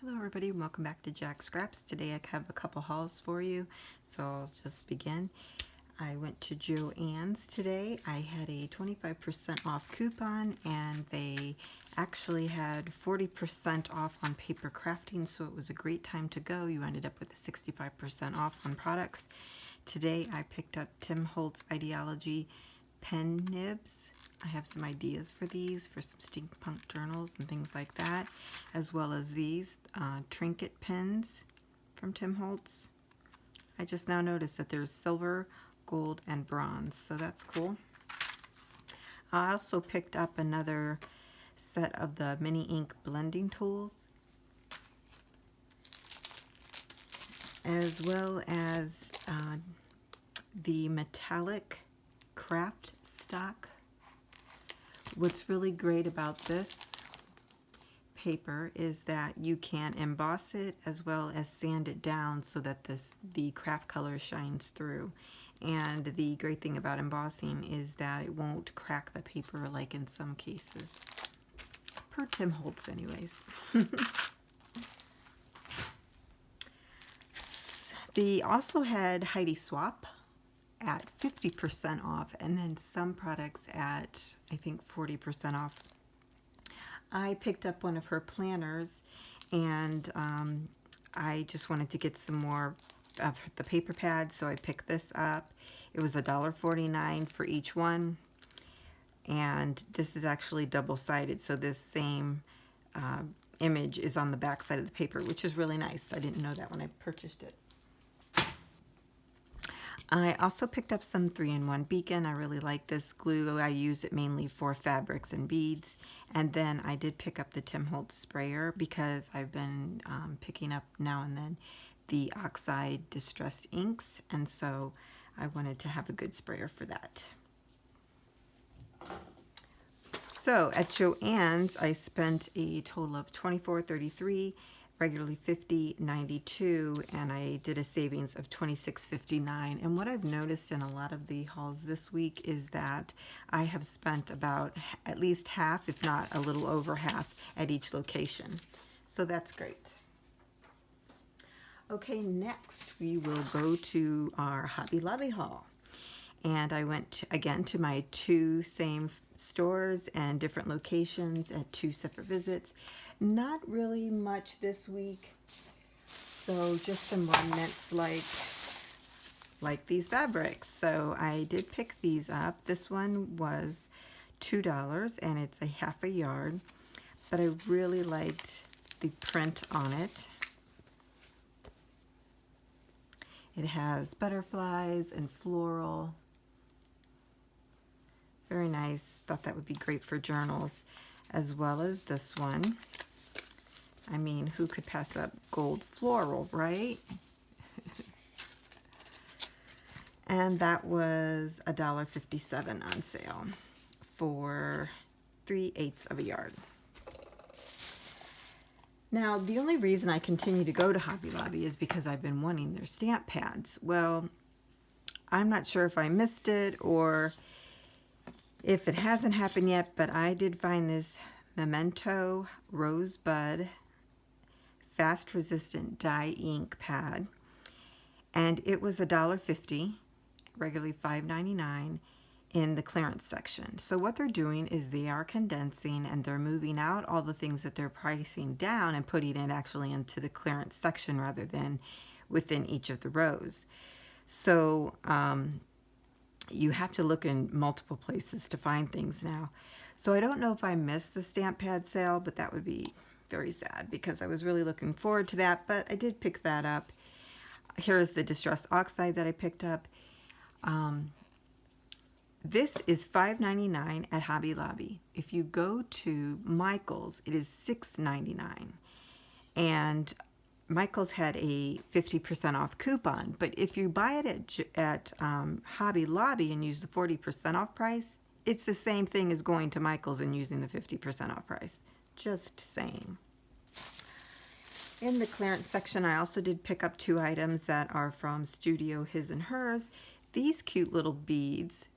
Hello everybody, welcome back to Jack Scraps. Today I have a couple hauls for you, so I'll just begin. I went to JoAnn's today. I had a 25% off coupon and they actually had 40% off on paper crafting, so it was a great time to go. You ended up with a 65% off on products. Today I picked up Tim Holtz Ideology pen nibs. I have some ideas for these for some steampunk journals and things like that, as well as these trinket pins from Tim Holtz. I just now noticed that there's silver, gold, and bronze, so that's cool. I also picked up another set of the mini ink blending tools, as well as the metallic craft stock. What's really great about this paper is that you can emboss it as well as sand it down so that the craft color shines through. And the great thing about embossing is that it won't crack the paper like in some cases. Per Tim Holtz anyways. They also had Heidi Swap at 50% off, and then some products at I think 40% off. I picked up one of her planners, and I just wanted to get some more of the paper pads, so I picked this up. It was $1.49 for each one, and this is actually double-sided, so this same image is on the back side of the paper, which is really nice. I didn't know that when I purchased it. I also picked up some 3-in-1 beacon. I really like this glue. I use it mainly for fabrics and beads. And then I did pick up the Tim Holtz sprayer because I've been picking up now and then the oxide distressed inks, and so I wanted to have a good sprayer for that. So at JoAnn's I spent a total of $24.33, regularly $50.92, and I did a savings of $26.59. And what I've noticed in a lot of the hauls this week is that I have spent about at least half, if not a little over half, at each location. So that's great. Okay, next we will go to our Hobby Lobby haul. And I went again to my two same stores and different locations at two separate visits. Not really much this week, so just some remnants like these fabrics. So I did pick these up. This one was $2 and it's a half a yard, but I really liked the print on it. It has butterflies and floral. Very nice. Thought that would be great for journals, as well as this one. I mean, who could pass up gold floral, right? And that was $1.57 on sale for 3/8 of a yard. Now, the only reason I continue to go to Hobby Lobby is because I've been wanting their stamp pads. Well, I'm not sure if I missed it or if it hasn't happened yet, but I did find this Memento Rosebud fast resistant dye ink pad, and it was $1.50, regularly $5.99 in the clearance section. So what they're doing is they are condensing and they're moving out all the things that they're pricing down and putting it actually into the clearance section rather than within each of the rows. So you have to look in multiple places to find things now. So I don't know if I missed the stamp pad sale, but that would be very sad because I was really looking forward to that, but I did pick that up. Here's the distressed oxide that I picked up. This is $5.99 at Hobby Lobby. If you go to Michael's, it is $6.99. And Michael's had a 50% off coupon, but if you buy it at Hobby Lobby and use the 40% off price, it's the same thing as going to Michael's and using the 50% off price. Just saying. In the clearance section, I also did pick up two items that are from Studio His and Hers. These cute little beads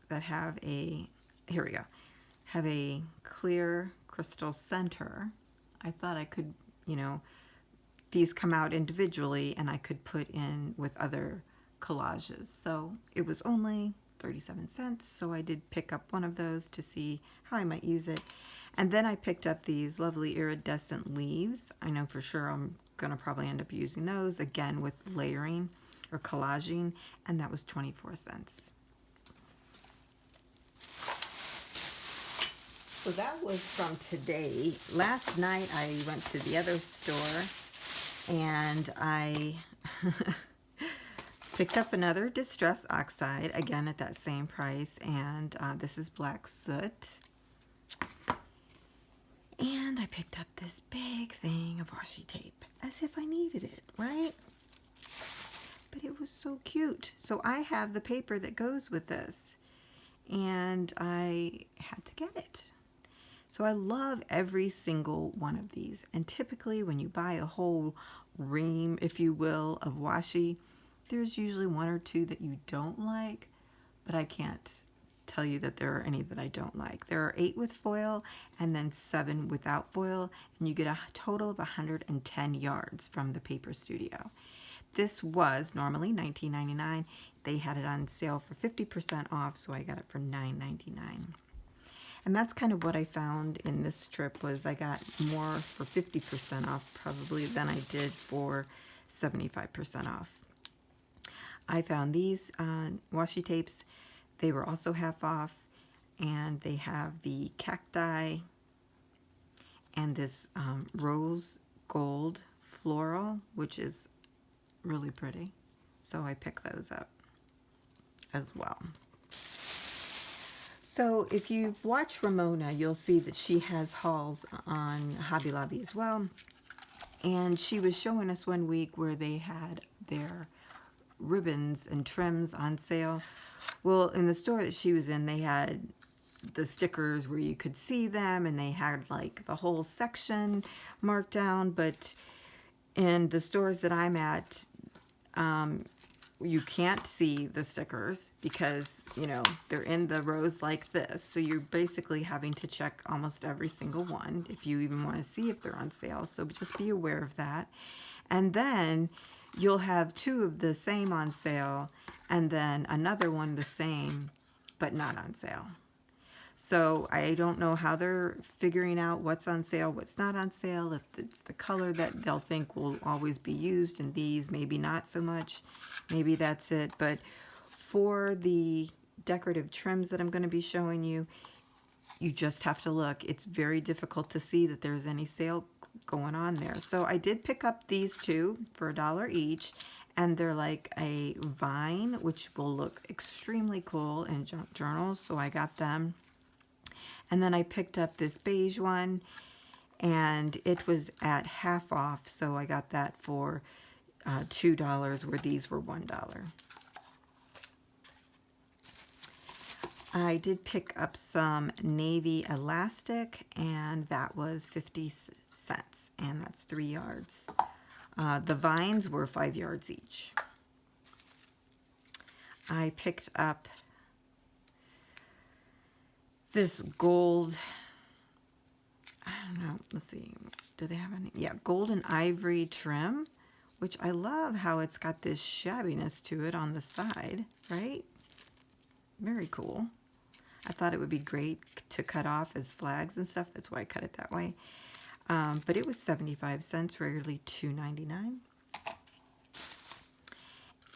that have a, here we go, have a clear crystal center. I thought I could you know, these come out individually and I could put in with other collages. So it was only 37 cents. So I did pick up one of those to see how I might use it. And then I picked up these lovely iridescent leaves. I know for sure I'm going to probably end up using those again with layering or collaging, and that was 24 cents. So that was from today. Last night I went to the other store and I picked up another Distress Oxide, again at that same price, and this is black soot. And I picked up this big thing of washi tape, as if I needed it, right? But it was so cute. So I have the paper that goes with this, and I had to get it. So I love every single one of these. And typically when you buy a whole ream, if you will, of washi, there's usually one or two that you don't like, but I can't tell you that there are any that I don't like. There are 8 with foil and then 7 without foil, and you get a total of 110 yards from the Paper Studio. This was normally $19.99. They had it on sale for 50% off, so I got it for $9.99. And that's kind of what I found in this strip, was I got more for 50% off probably than I did for 75% off. I found these washi tapes. They were also half off, and they have the cacti and this rose gold floral, which is really pretty. So I picked those up as well. So if you've watched Ramona, you'll see that she has hauls on Hobby Lobby as well. And she was showing us one week where they had their ribbons and trims on sale. Well, in the store that she was in, they had the stickers where you could see them, and they had like the whole section marked down. But in the stores that I'm at, you can't see the stickers because, you know, they're in the rows like this. So you're basically having to check almost every single one if you even want to see if they're on sale. So just be aware of that. And then you'll have 2 of the same on sale, and then another one the same but not on sale. So I don't know how they're figuring out what's on sale, what's not on sale, if it's the color that they'll think will always be used, and these maybe not so much. Maybe that's it. But for the decorative trims that I'm going to be showing you, you just have to look. It's very difficult to see that there's any sale going on there. So I did pick up these 2 for $1 each, and they're like a vine, which will look extremely cool in junk journals. So I got them. And then I picked up this beige one, and it was at half off, so I got that for $2, where these were $1. I did pick up some navy elastic, and that was 50 cents, and that's 3 yards. The vines were 5 yards each. I picked up this gold, I don't know, let's see, do they have any? Yeah, gold and ivory trim, which I love how it's got this shabbiness to it on the side, right? Very cool. I thought it would be great to cut off as flags and stuff. That's why I cut it that way. But it was 75 cents, regularly $2.99.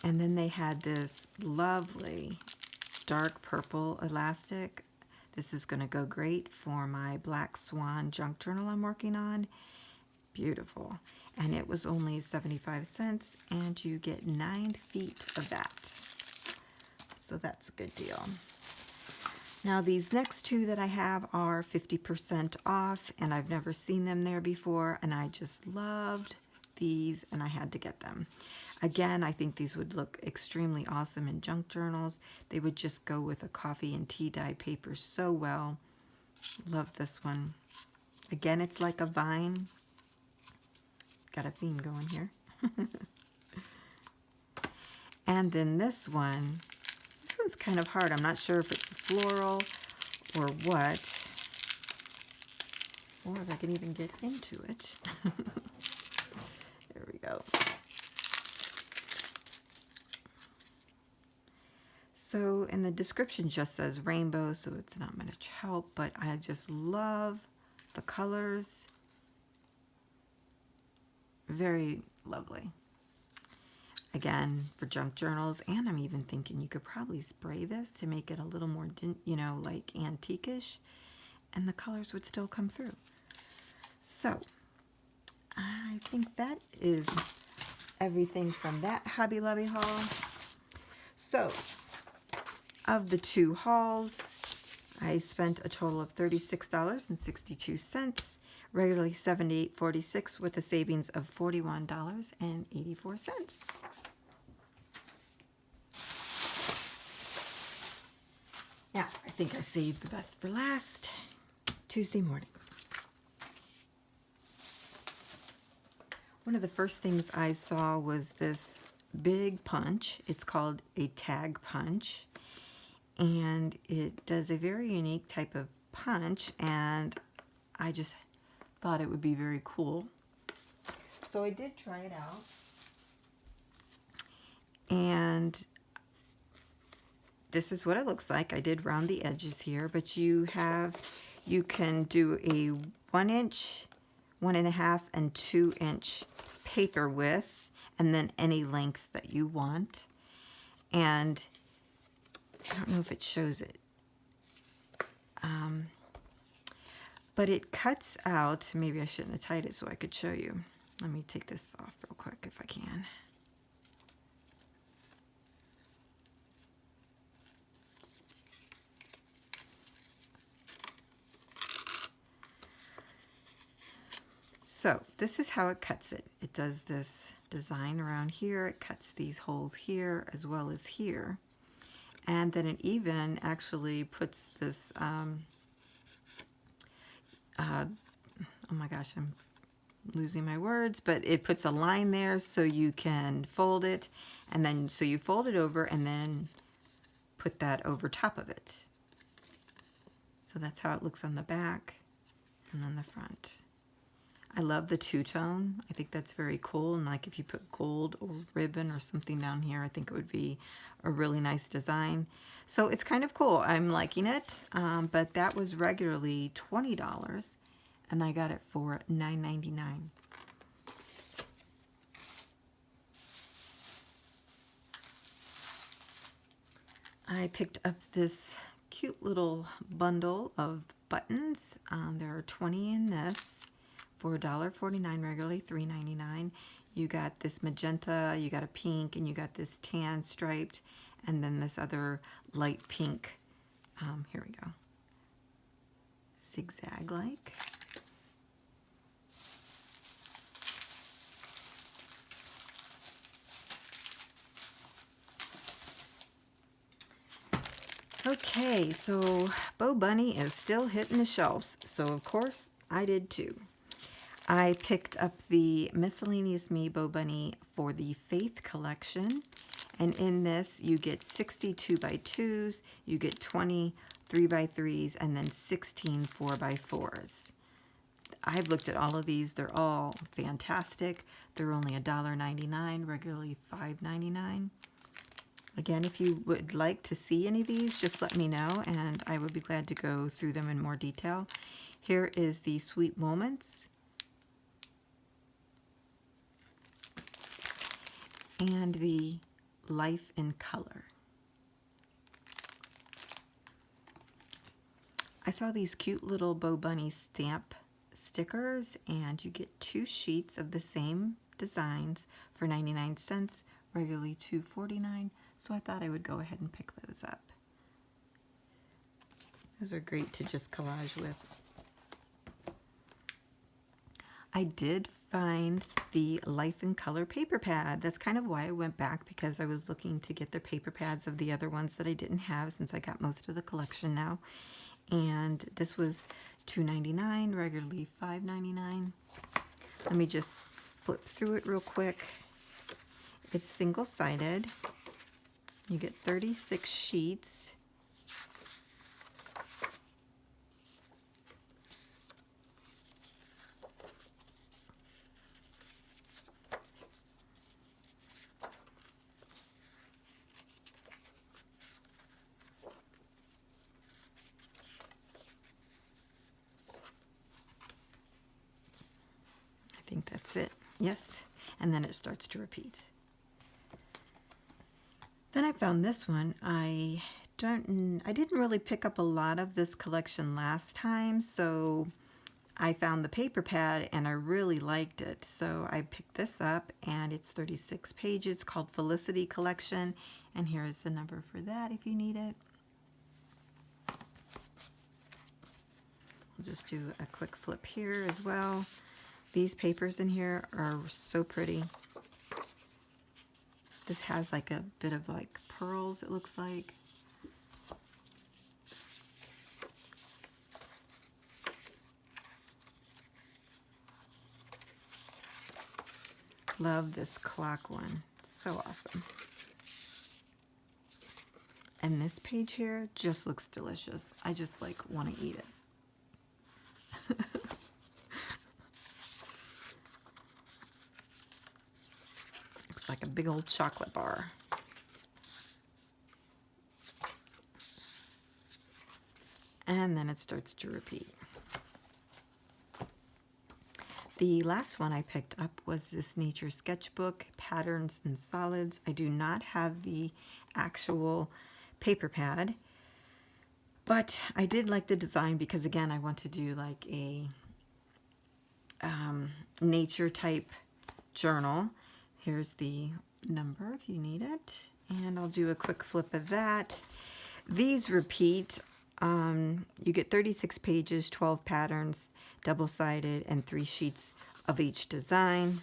And then they had this lovely dark purple elastic. This is going to go great for my Black Swan junk journal I'm working on. Beautiful. And it was only 75 cents, and you get 9 feet of that. So that's a good deal. Now these next 2 that I have are 50% off, and I've never seen them there before, and I just loved these, and I had to get them. Again, I think these would look extremely awesome in junk journals. They would just go with a coffee and tea dye paper so well. Love this one. Again, it's like a vine. Got a theme going here. And then this one's kind of hard. I'm not sure if it's floral or what, or if I can even get into it. go. So, and the description just says rainbow, so it's not much help, but I just love the colors. Very lovely. Again, for junk journals, and I'm even thinking you could probably spray this to make it a little more, you know, like antique-ish, and the colors would still come through. So, I think that is everything from that Hobby Lobby haul. So, of the two hauls, I spent a total of $36.62, regularly $78.46, with a savings of $41.84. Now, I think I saved the best for last. Tuesday morning. One of the first things I saw was this big punch. It's called a tag punch, and it does a very unique type of punch, and I just thought it would be very cool. So I did try it out, and this is what it looks like. I did round the edges here, but you can do a 1 inch, 1.5, and 2 inch paper width, and then any length that you want. And I don't know if it shows it, but it cuts out. Maybe I shouldn't have tied it so I could show you. Let me take this off real quick if I can. So this is how it cuts it. It does this design around here. It cuts these holes here as well as here. And then it even actually puts this, oh my gosh, I'm losing my words, but it puts a line there so you can fold it, and then so you fold it over and then put that over top of it. So that's how it looks on the back and then the front. I love the two-tone. I think that's very cool, and like if you put gold or ribbon or something down here, I think it would be a really nice design. So it's kind of cool. I'm liking it, but that was regularly $20, and I got it for $9.99. I picked up this cute little bundle of buttons. There are 20 in this for $1.49, regularly $3.99. You got this magenta, you got a pink, and you got this tan striped, and then this other light pink. Here we go. Zigzag-like. Okay, so Bo Bunny is still hitting the shelves, so of course I did too. I picked up the Miscellaneous Me Bo Bunny for the Faith collection, and in this you get 60 2x2s, you get 20 3x3s, and then 16 4x4s. I've looked at all of these. They're all fantastic. They're only $1.99, regularly $5.99. Again, if you would like to see any of these, just let me know, and I would be glad to go through them in more detail. Here is the Sweet Moments. And the Life in Color. I saw these cute little Bo Bunny stamp stickers, and you get 2 sheets of the same designs for 99 cents, regularly $2.49, so I thought I would go ahead and pick those up. Those are great to just collage with. I did find the Life in Color paper pad. That's kind of why I went back, because I was looking to get the paper pads of the other ones that I didn't have, since I got most of the collection now. And this was $2.99, regularly $5.99. Let me just flip through it real quick. It's single-sided. You get 36 sheets. think that's it. Yes. And then it starts to repeat. Then I found this one. I didn't really pick up a lot of this collection last time, so I found the paper pad and I really liked it. So I picked this up, and it's 36 pages, called Felicity Collection, and here's the number for that if you need it. I'll just do a quick flip here as well. These papers in here are so pretty. This has like a bit of like pearls, it looks like. Love this clock one. So awesome. And this page here just looks delicious. I just like want to eat it. Looks like a big old chocolate bar. And then it starts to repeat. The last one I picked up was this nature sketchbook, Patterns and Solids. I do not have the actual paper pad, but I did like the design because, again, I want to do like a nature type journal. Here's the number if you need it, and I'll do a quick flip of that. These repeat. You get 36 pages, 12 patterns, double-sided, and 3 sheets of each design.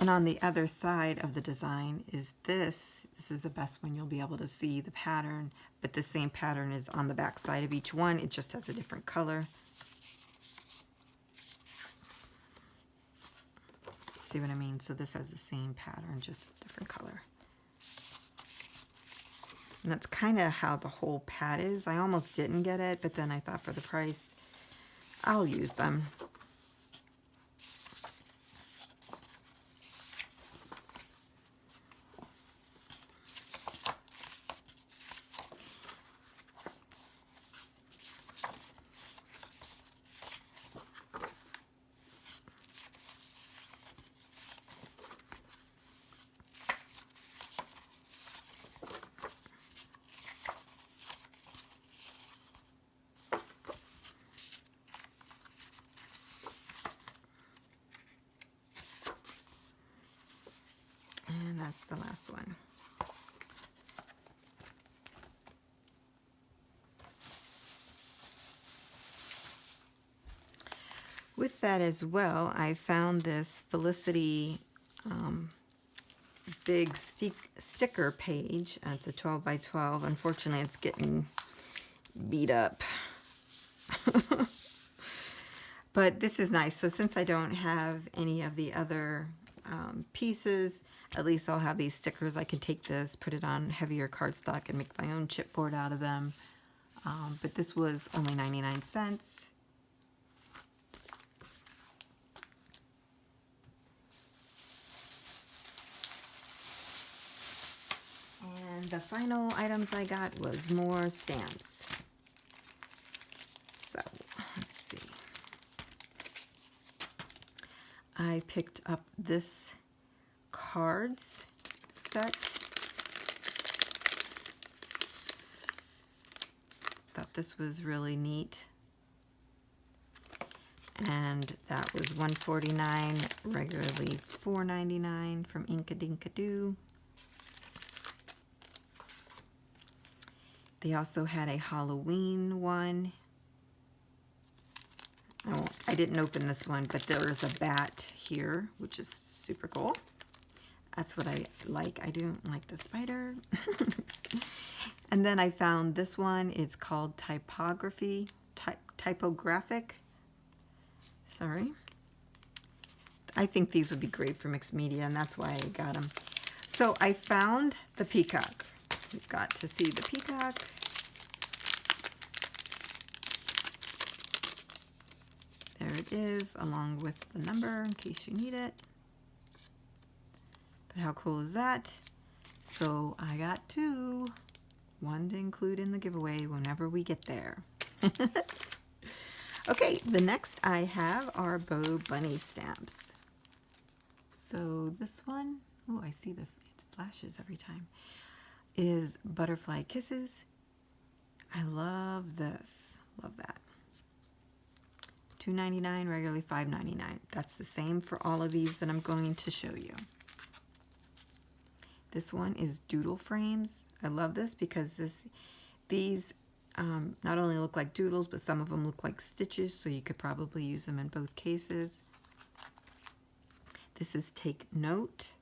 And on the other side of the design is this. This is the best one. You'll be able to see the pattern, but the same pattern is on the back side of each one. It just has a different color. See what I mean? So this has the same pattern, just different color. And that's kind of how the whole pad is. I almost didn't get it, but then I thought for the price, I'll use them. And that's the last one. With that as well, I found this Felicity big sticker page. It's a 12 by 12. Unfortunately, it's getting beat up. But this is nice. So since I don't have any of the other pieces, at least I'll have these stickers. I can take this, put it on heavier cardstock, and make my own chipboard out of them. But this was only 99 cents. And the final items I got was more stamps. So, let's see. I picked up this cards set. Thought this was really neat. And that was $1.49, regularly $4.99 from Inkadinkadoo. They also had a Halloween one. I didn't open this one, but there is a bat here, which is super cool. That's what I like. I don't like the spider. And then I found this one. It's called Typographic. Sorry. I think these would be great for mixed media, and that's why I got them. So I found the peacock. You've got to see the peacock. There it is, along with the number in case you need it. But how cool is that? So I got 2. One to include in the giveaway whenever we get there. Okay, the next I have are Bo Bunny stamps. So this one, oh, I see it flashes every time, is Butterfly Kisses. I love this. Love that. $2.99, regularly $5.99. That's the same for all of these that I'm going to show you. This one is doodle frames. I love this because these not only look like doodles, but some of them look like stitches, so you could probably use them in both cases. This is Take Note.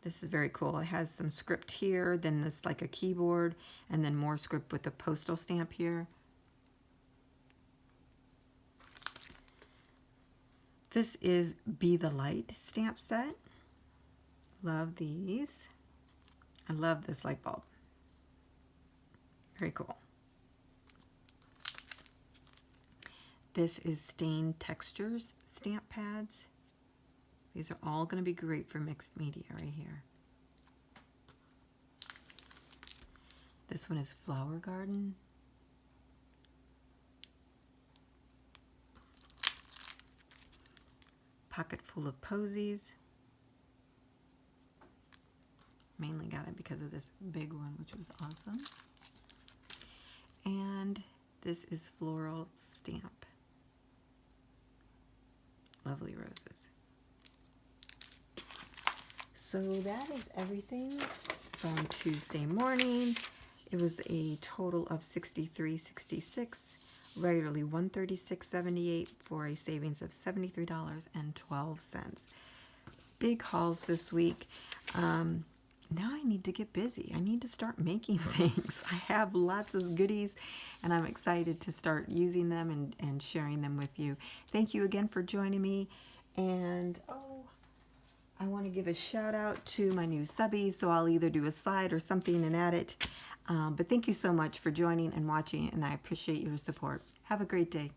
This is very cool. It has some script here, then this like a keyboard, and then more script with a postal stamp here. This is Be the Light stamp set. Love these. I love this light bulb. Very cool. This is Stained Textures stamp pads. These are all going to be great for mixed media right here. This one is Flower Garden. Pocket Full of Posies. Mainly got it because of this big one, which was awesome. And this is Floral Stamp. Lovely roses. So that is everything from Tuesday morning. It was a total of $63.66, regularly $136.78 for a savings of $73.12. Big hauls this week. Now I need to get busy. I need to start making things. I have lots of goodies and I'm excited to start using them and sharing them with you. Thank you again for joining me. And I want to give a shout out to my new subbies, so I'll either do a slide or something and add it. But thank you so much for joining and watching, and I appreciate your support. Have a great day.